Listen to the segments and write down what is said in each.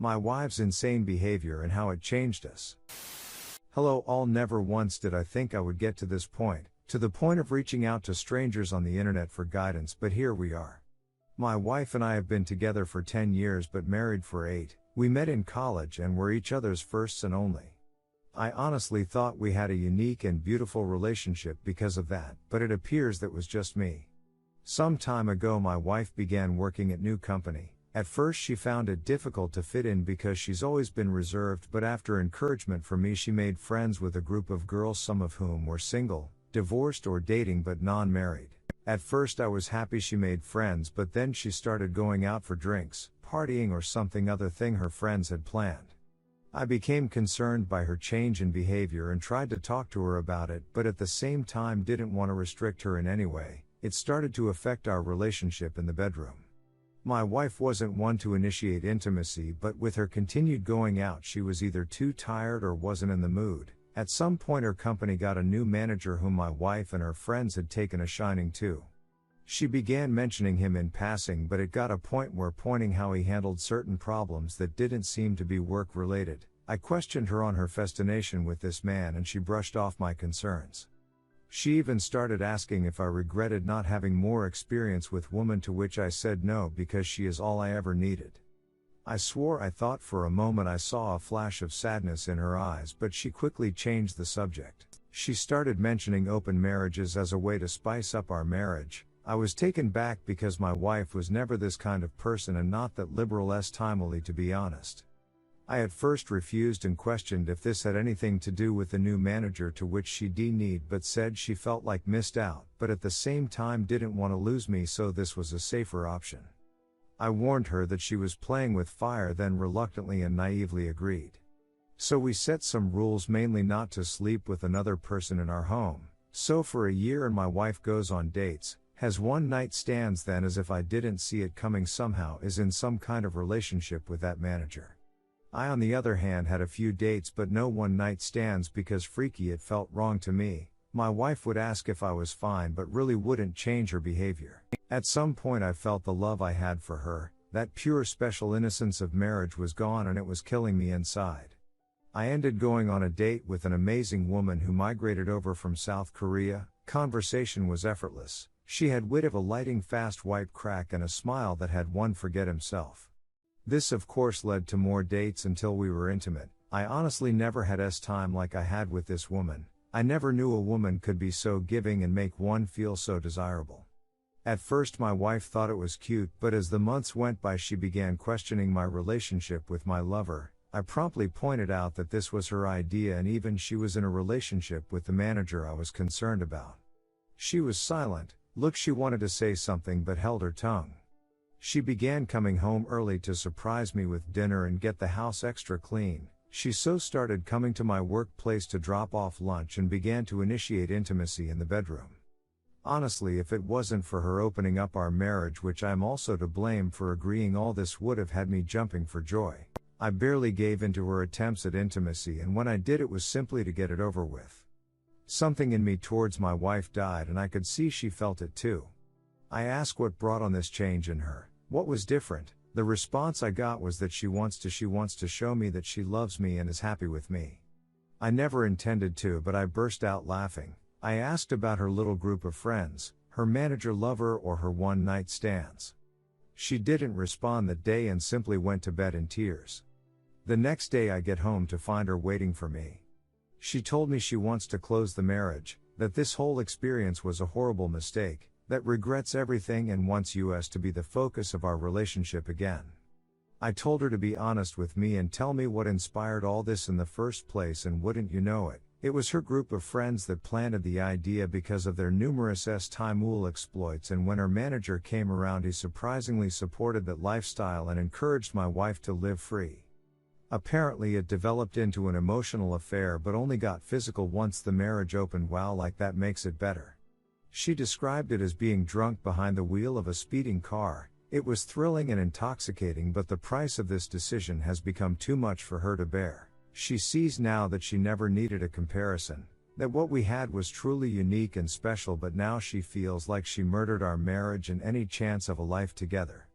My wife's insane behavior and how it changed us. Hello all, never once did I think I would get to this point, to the point of reaching out to strangers on the internet for guidance, but here we are. My wife and I have been together for 10 years but married for 8. We met in college and were each other's firsts and only. I honestly thought we had a unique and beautiful relationship because of that, but it appears that was just me. Some time ago my wife began working at new company. At first she found it difficult to fit in because she's always been reserved, but after encouragement from me she made friends with a group of girls, some of whom were single, divorced or dating but non-married. At first I was happy she made friends, but then she started going out for drinks, partying or something other thing her friends had planned. I became concerned by her change in behavior and tried to talk to her about it, but at the same time didn't want to restrict her in any way. It started to affect our relationship in the bedroom. My wife wasn't one to initiate intimacy, but with her continued going out she was either too tired or wasn't in the mood. At some point her company got a new manager whom my wife and her friends had taken a shining to. She began mentioning him in passing, but it got a point where pointing how he handled certain problems that didn't seem to be work-related. I questioned her on her fascination with this man and she brushed off my concerns. She even started asking if I regretted not having more experience with women, to which I said no because she is all I ever needed. I swore I thought for a moment I saw a flash of sadness in her eyes, but she quickly changed the subject. She started mentioning open marriages as a way to spice up our marriage. I was taken back because my wife was never this kind of person and not that liberal timely, to be honest. I at first refused and questioned if this had anything to do with the new manager, to which she denied but said she felt like missed out, but at the same time didn't want to lose me, so this was a safer option. I warned her that she was playing with fire, then reluctantly and naively agreed. So we set some rules, mainly not to sleep with another person in our home. So for a year and my wife goes on dates, has one-night stands, then as if I didn't see it coming somehow is in some kind of relationship with that manager. I on the other hand had a few dates but no one-night stands because freaky it felt wrong to me. My wife would ask if I was fine but really wouldn't change her behavior. At some point I felt the love I had for her, that pure special innocence of marriage, was gone and it was killing me inside. I ended going on a date with an amazing woman who migrated over from South Korea. Conversation was effortless. She had wit of a lightning fast white crack and a smile that had one forget himself. This of course led to more dates until we were intimate. I honestly never had time like I had with this woman. I never knew a woman could be so giving and make one feel so desirable. At first my wife thought it was cute, but as the months went by she began questioning my relationship with my lover. I promptly pointed out that this was her idea and even she was in a relationship with the manager I was concerned about. She was silent. Look, she wanted to say something but held her tongue. She began coming home early to surprise me with dinner and get the house extra clean. She so started coming to my workplace to drop off lunch and began to initiate intimacy in the bedroom. Honestly, if it wasn't for her opening up our marriage, which I'm also to blame for agreeing, all this would have had me jumping for joy. I barely gave in to her attempts at intimacy, and when I did it was simply to get it over with. Something in me towards my wife died and I could see she felt it too. I asked what brought on this change in her. What was different? The response I got was that she wants to show me that she loves me and is happy with me. I never intended to, but I burst out laughing. I asked about her little group of friends, her manager lover or her one-night stands. She didn't respond that day and simply went to bed in tears. The next day I get home to find her waiting for me. She told me she wants to close the marriage, that this whole experience was a horrible mistake, that regrets everything and wants us to be the focus of our relationship again. I told her to be honest with me and tell me what inspired all this in the first place, and wouldn't you know it, it was her group of friends that planted the idea because of their numerous Timul exploits, and when her manager came around he surprisingly supported that lifestyle and encouraged my wife to live free. Apparently it developed into an emotional affair but only got physical once the marriage opened. Wow, like that makes it better. She described it as being drunk behind the wheel of a speeding car. It was thrilling and intoxicating, but the price of this decision has become too much for her to bear. She sees now that she never needed a comparison, that what we had was truly unique and special, but now she feels like she murdered our marriage and any chance of a life together.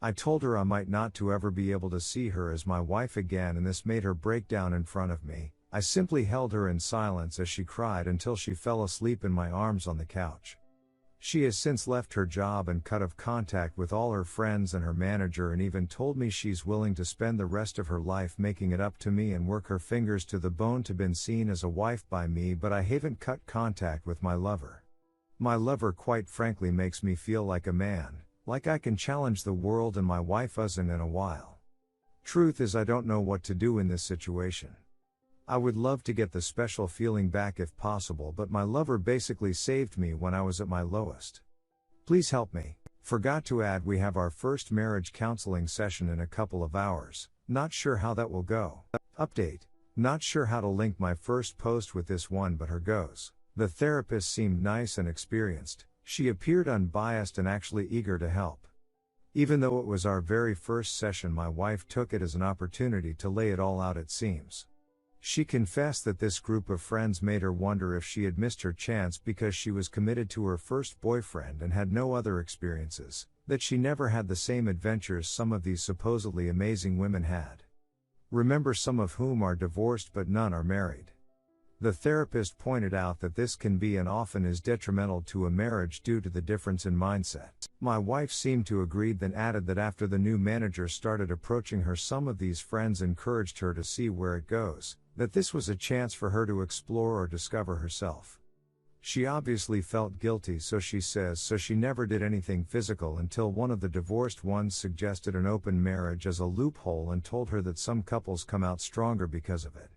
I told her I might not to ever be able to see her as my wife again, and this made her break down in front of me. I simply held her in silence as she cried until she fell asleep in my arms on the couch. She has since left her job and cut off contact with all her friends and her manager, and even told me she's willing to spend the rest of her life making it up to me and work her fingers to the bone to be seen as a wife by me, but I haven't cut contact with my lover. My lover quite frankly makes me feel like a man, like I can challenge the world, and my wife hasn't in a while. Truth is, I don't know what to do in this situation. I would love to get the special feeling back if possible, but my lover basically saved me when I was at my lowest. Please help me. Forgot to add, we have our first marriage counseling session in a couple of hours. Not sure how that will go. Update. Not sure how to link my first post with this one, but here goes. The therapist seemed nice and experienced. She appeared unbiased and actually eager to help. Even though it was our very first session, my wife took it as an opportunity to lay it all out, it seems. She confessed that this group of friends made her wonder if she had missed her chance because she was committed to her first boyfriend and had no other experiences, that she never had the same adventures some of these supposedly amazing women had. Remember, some of whom are divorced but none are married. The therapist pointed out that this can be and often is detrimental to a marriage due to the difference in mindset. My wife seemed to agree, then added that after the new manager started approaching her, some of these friends encouraged her to see where it goes, that this was a chance for her to explore or discover herself. She obviously felt guilty, so she says, so she never did anything physical until one of the divorced ones suggested an open marriage as a loophole and told her that some couples come out stronger because of it.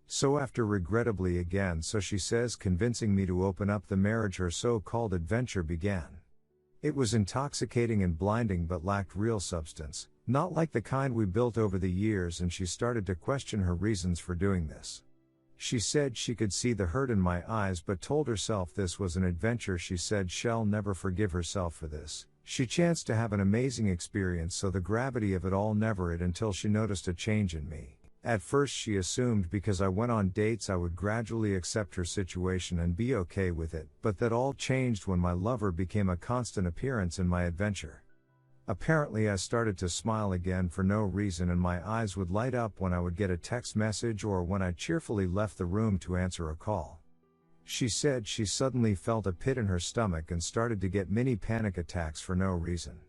So after regrettably again, so she says, convincing me to open up the marriage, her so-called adventure began. It was intoxicating and blinding but lacked real substance, not like the kind we built over the years, and she started to question her reasons for doing this. She said she could see the hurt in my eyes but told herself this was an adventure. She said she'll never forgive herself for this. She chanced to have an amazing experience, so the gravity of it all never hit until she noticed a change in me. At first she assumed because I went on dates I would gradually accept her situation and be okay with it, but that all changed when my lover became a constant appearance in my adventure. Apparently I started to smile again for no reason, and my eyes would light up when I would get a text message or when I cheerfully left the room to answer a call. She said she suddenly felt a pit in her stomach and started to get mini panic attacks for no reason.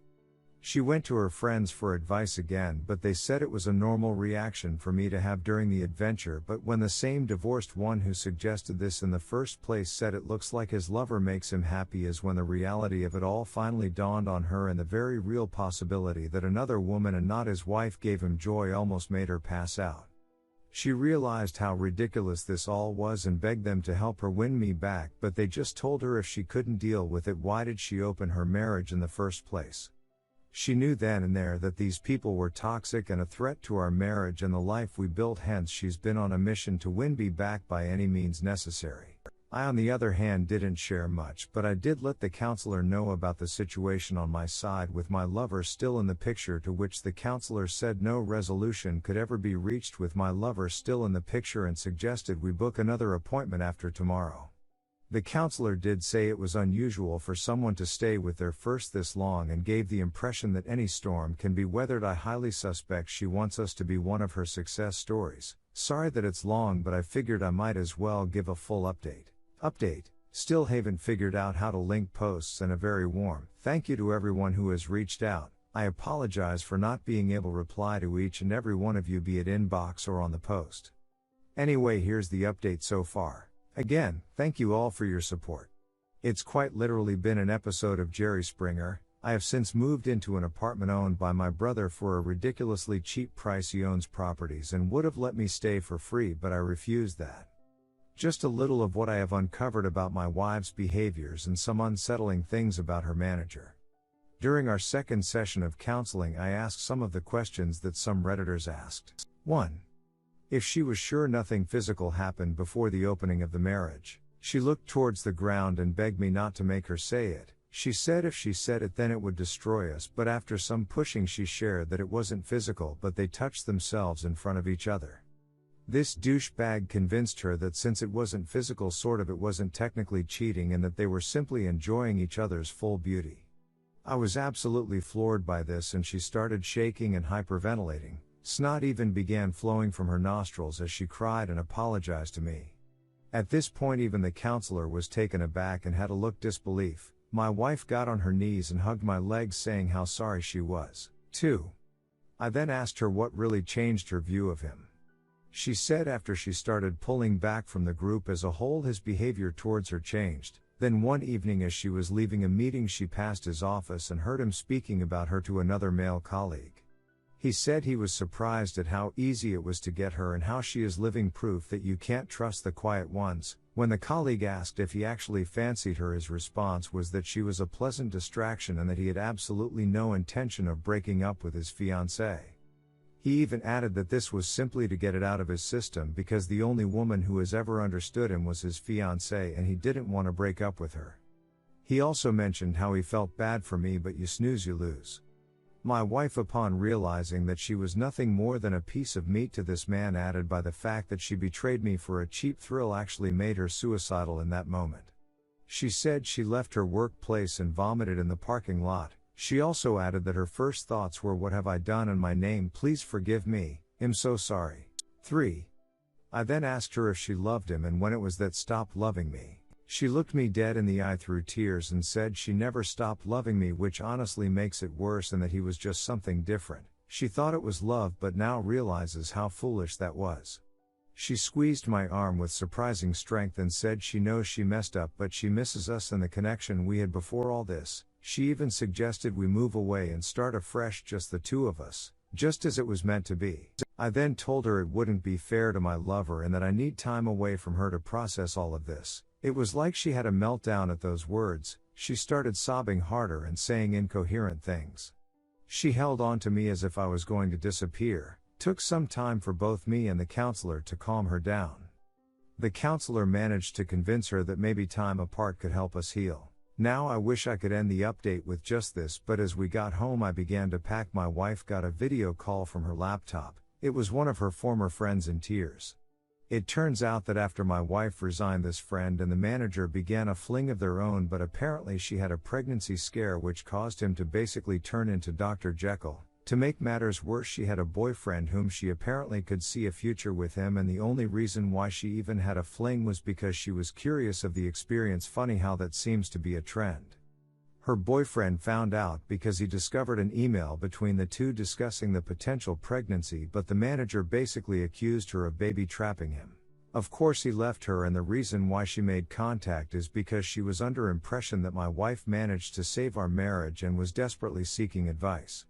She went to her friends for advice again, but they said it was a normal reaction for me to have during the adventure, but when the same divorced one who suggested this in the first place said it looks like his lover makes him happy, is when the reality of it all finally dawned on her, and the very real possibility that another woman and not his wife gave him joy almost made her pass out. She realized how ridiculous this all was and begged them to help her win me back, but they just told her if she couldn't deal with it, why did she open her marriage in the first place? She knew then and there that these people were toxic and a threat to our marriage and the life we built, hence she's been on a mission to win me back by any means necessary. I on the other hand didn't share much, but I did let the counselor know about the situation on my side with my lover still in the picture, to which the counselor said no resolution could ever be reached with my lover still in the picture and suggested we book another appointment after tomorrow. The counselor did say it was unusual for someone to stay with their first this long and gave the impression that any storm can be weathered. I highly suspect she wants us to be one of her success stories. Sorry that it's long, but I figured I might as well give a full update. Still haven't figured out how to link posts, and a very warm thank you to everyone who has reached out. I apologize for not being able to reply to each and every one of you, be it inbox or on the post. Anyway, here's the update so far. Again, thank you all for your support. It's quite literally been an episode of Jerry Springer. I have since moved into an apartment owned by my brother for a ridiculously cheap price. He owns properties and would have let me stay for free, but I refused that. Just a little of what I have uncovered about my wife's behaviors and some unsettling things about her manager. During our second session of counseling, I asked some of the questions that some Redditors asked. 1. If she was sure nothing physical happened before the opening of the marriage. She looked towards the ground and begged me not to make her say it. She said if she said it then it would destroy us, but after some pushing she shared that it wasn't physical but they touched themselves in front of each other. This douchebag convinced her that since it wasn't physical it wasn't technically cheating and that they were simply enjoying each other's full beauty. I was absolutely floored by this, and she started shaking and hyperventilating. Snot even began flowing from her nostrils as she cried and apologized to me. At this point even the counselor was taken aback and had a look disbelief. My wife got on her knees and hugged my legs saying how sorry she was, too. I then asked her what really changed her view of him. She said after she started pulling back from the group as a whole his behavior towards her changed. Then one evening as she was leaving a meeting she passed his office and heard him speaking about her to another male colleague. He said he was surprised at how easy it was to get her and how she is living proof that you can't trust the quiet ones. When the colleague asked if he actually fancied her, his response was that she was a pleasant distraction and that he had absolutely no intention of breaking up with his fiancée. He even added that this was simply to get it out of his system because the only woman who has ever understood him was his fiancée and he didn't want to break up with her. He also mentioned how he felt bad for me, but you snooze you lose. My wife, upon realizing that she was nothing more than a piece of meat to this man, added by the fact that she betrayed me for a cheap thrill, actually made her suicidal in that moment. She said she left her workplace and vomited in the parking lot. She also added that her first thoughts were, what have I done in my name, please forgive me, I'm so sorry. 3. I then asked her if she loved him and when it was that stopped loving me. She looked me dead in the eye through tears and said she never stopped loving me, which honestly makes it worse, and that he was just something different. She thought it was love but now realizes how foolish that was. She squeezed my arm with surprising strength and said she knows she messed up but she misses us and the connection we had before all this. She even suggested we move away and start afresh, just the two of us, just as it was meant to be. I then told her it wouldn't be fair to my lover and that I need time away from her to process all of this. It was like she had a meltdown at those words. She started sobbing harder and saying incoherent things. She held on to me as if I was going to disappear. Took some time for both me and the counselor to calm her down. The counselor managed to convince her that maybe time apart could help us heal. Now I wish I could end the update with just this, but as we got home I began to pack. My wife got a video call from her laptop. It was one of her former friends in tears. It turns out that after my wife resigned, this friend and the manager began a fling of their own, but apparently she had a pregnancy scare which caused him to basically turn into Dr. Jekyll. To make matters worse, she had a boyfriend whom she apparently could see a future with him, and the only reason why she even had a fling was because she was curious of the experience. Funny how that seems to be a trend. Her boyfriend found out because he discovered an email between the two discussing the potential pregnancy, but the manager basically accused her of baby trapping him. Of course he left her, and the reason why she made contact is because she was under impression that my wife managed to save our marriage and was desperately seeking advice.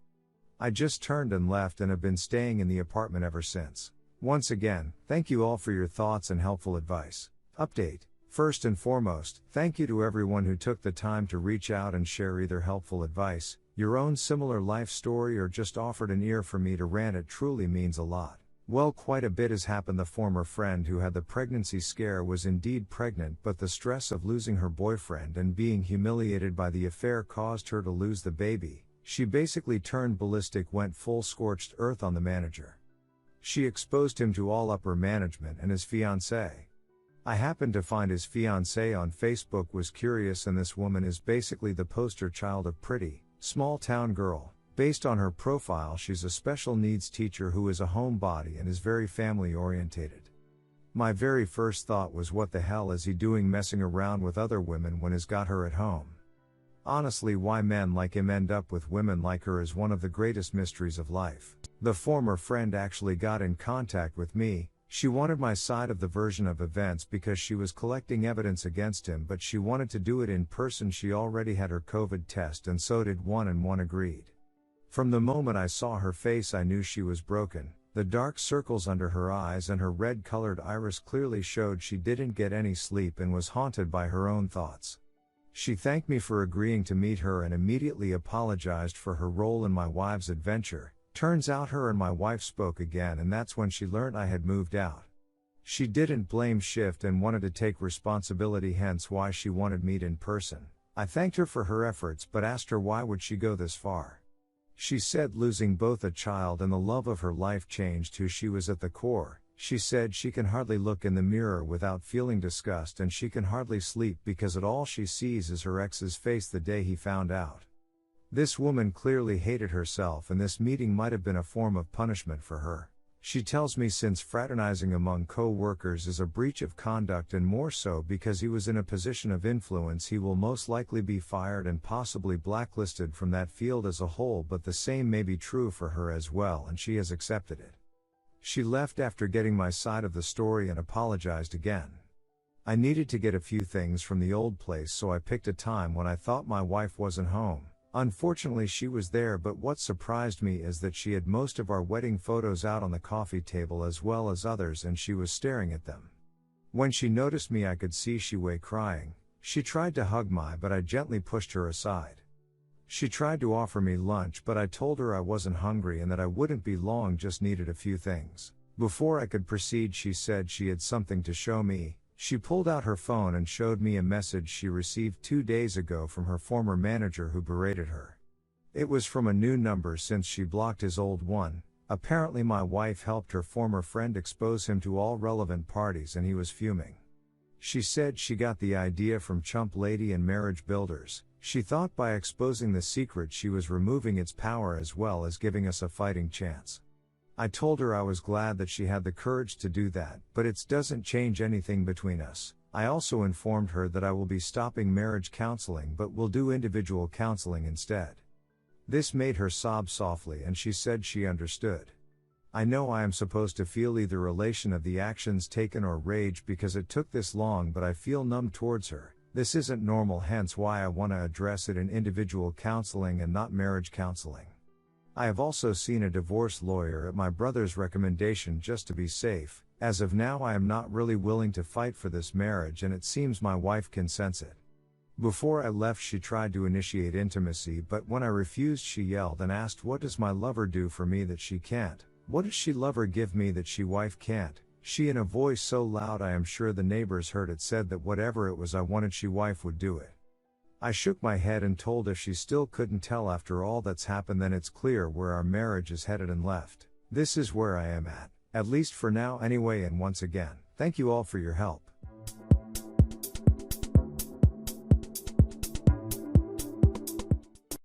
I just turned and left and have been staying in the apartment ever since. Once again, thank you all for your thoughts and helpful advice. Update. First and foremost, thank you to everyone who took the time to reach out and share either helpful advice, your own similar life story, or just offered an ear for me to rant. It truly means a lot. Well, quite a bit has happened. The former friend who had the pregnancy scare was indeed pregnant, but the stress of losing her boyfriend and being humiliated by the affair caused her to lose the baby. She basically turned ballistic, went full scorched earth on the manager. She exposed him to all upper management and his fiancée. I happened to find his fiancée on Facebook, was curious, and this woman is basically the poster child of pretty, small town girl. Based on her profile, she's a special needs teacher who is a homebody and is very family orientated. My very first thought was, what the hell is he doing messing around with other women when he's got her at home? Honestly, why men like him end up with women like her is one of the greatest mysteries of life. The former friend actually got in contact with me. She wanted my side of the version of events because she was collecting evidence against him, but she wanted to do it in person. She already had her COVID test and so did one, and one agreed. From the moment I saw her face I knew she was broken. The dark circles under her eyes and her red-colored iris clearly showed she didn't get any sleep and was haunted by her own thoughts. She thanked me for agreeing to meet her and immediately apologized for her role in my wife's adventure. Turns out her and my wife spoke again, and that's when she learned I had moved out. She didn't blame shift and wanted to take responsibility, hence why she wanted meet in person. I thanked her for her efforts but asked her why would she go this far. She said losing both a child and the love of her life changed who she was at the core. She said she can hardly look in the mirror without feeling disgust, and she can hardly sleep because all she sees is her ex's face the day he found out. This woman clearly hated herself, and this meeting might have been a form of punishment for her. She tells me since fraternizing among co-workers is a breach of conduct, and more so because he was in a position of influence, he will most likely be fired and possibly blacklisted from that field as a whole, but the same may be true for her as well, and she has accepted it. She left after getting my side of the story and apologized again. I needed to get a few things from the old place, so I picked a time when I thought my wife wasn't home. Unfortunately, she was there, but what surprised me is that she had most of our wedding photos out on the coffee table as well as others, and she was staring at them. When she noticed me, I could see she was crying. She tried to hug me, but I gently pushed her aside. She tried to offer me lunch, but I told her I wasn't hungry and that I wouldn't be long, just needed a few things. Before I could proceed, she said she had something to show me. She pulled out her phone and showed me a message she received 2 days ago from her former manager who berated her. It was from a new number since she blocked his old one. Apparently my wife helped her former friend expose him to all relevant parties and he was fuming. She said she got the idea from Chump Lady and Marriage Builders. She thought by exposing the secret she was removing its power as well as giving us a fighting chance. I told her I was glad that she had the courage to do that, but it doesn't change anything between us. I also informed her that I will be stopping marriage counseling but will do individual counseling instead. This made her sob softly and she said she understood. I know I am supposed to feel either elation of the actions taken or rage because it took this long, but I feel numb towards her. This isn't normal, hence why I want to address it in individual counseling and not marriage counseling. I have also seen a divorce lawyer at my brother's recommendation just to be safe. As of now, I am not really willing to fight for this marriage, and it seems my wife can sense it. Before I left, she tried to initiate intimacy, but when I refused, she yelled and asked, "What does my lover do for me that she can't? What does she lover give me that she wife can't?" She, in a voice so loud I am sure the neighbors heard it, said that whatever it was I wanted, she wife would do it. I shook my head and told if she still couldn't tell after all that's happened, then it's clear where our marriage is headed, and left. This is where I am at least for now anyway, and once again, thank you all for your help.